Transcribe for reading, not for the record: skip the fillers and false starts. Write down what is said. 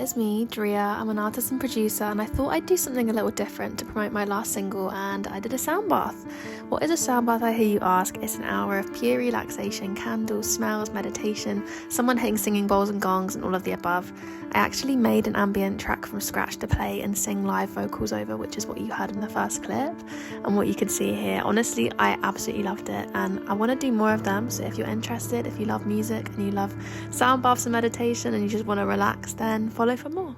is me, Drea. I'm an artist and producer, and I thought I'd do something a little different to promote my last single, and I did a sound bath. What is a sound bath, I hear you ask? It's an hour of pure relaxation, candles, smells, meditation, someone hitting singing bowls and gongs, and all of the above. I actually made an ambient track from scratch to play and sing live vocals over, which is what you heard in the first clip and what you can see here. Honestly, I absolutely loved it, and I want to do more of them. So if you're interested, if you love music and you love sound baths and meditation and you just want to relax, then follow for more.